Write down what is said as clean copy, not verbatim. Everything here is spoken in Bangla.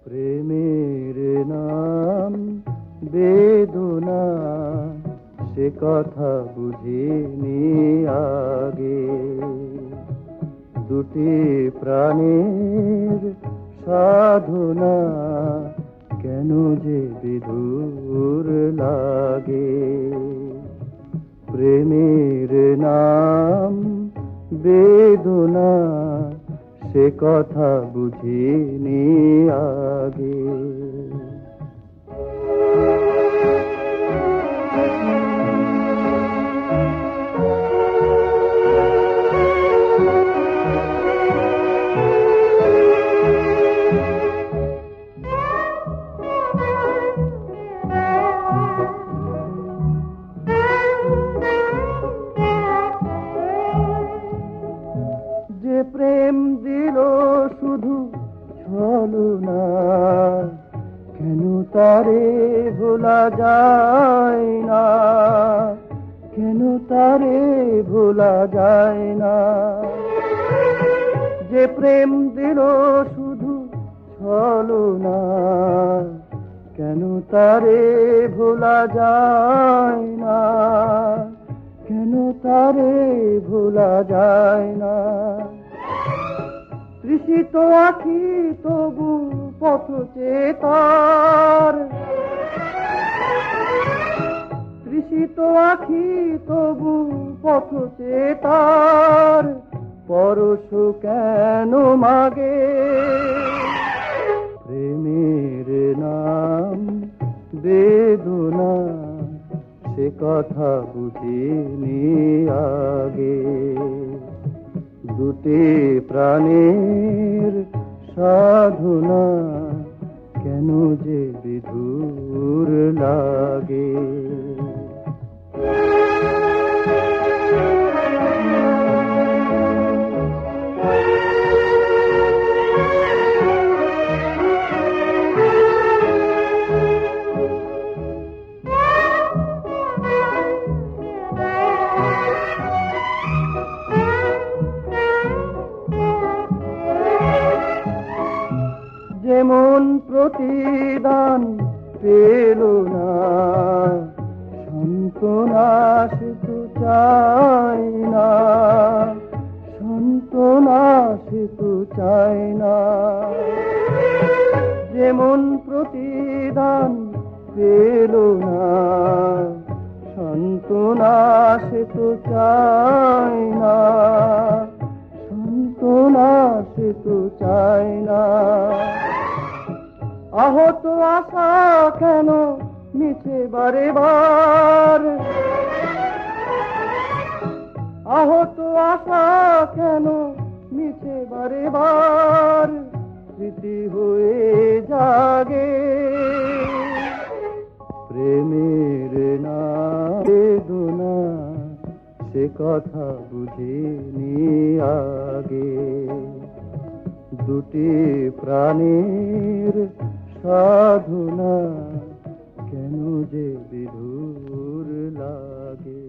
প্রেমের নাম বেদনা, সে কথা বুঝিনি আগে। দুটি প্রাণের সাধনা, কেন যে বিধুর লাগে। প্রেমের নাম বেদনা, সে কথা বুঝিনি আগে। যে প্রেম দিল শুধু ছলনা, কেন তারে ভোলা যায় না, কেন তারে ভোলা যায় না। যে প্রেম দিল শুধু ছলনা, কেন তারে ভোলা যায় না, কেন তারে ভোলা যায় না। তৃষিত আখি তবু পথ চেতার, তৃষিত আখি তবু পথ চেতার, পরশ কেন মাগে। প্রেমের নাম বেদনা, সে কথা বুঝিনি আগে। দুটি প্রাণের সাধনা, কেন যে বিধুর লাগে। যেমন প্রতিদান পেল না সান্ত্বনা, সে তো চায় না, সান্ত্বনা সে তো চায় না। যেমন প্রতিদান পেল না সান্ত্বনা, সে তো চায় না, সান্ত্বনা সে তো চায় না। আহত আশা কেন মিছে বারে বার, আহত আশা কেন মিছে বারে বার, স্মৃতি হয়ে জাগে। প্রেমের নাম বেদনা, সে কথা বুঝিনি আগে। দুটি প্রাণের সাধনা, কেন যে বিধুর লাগে।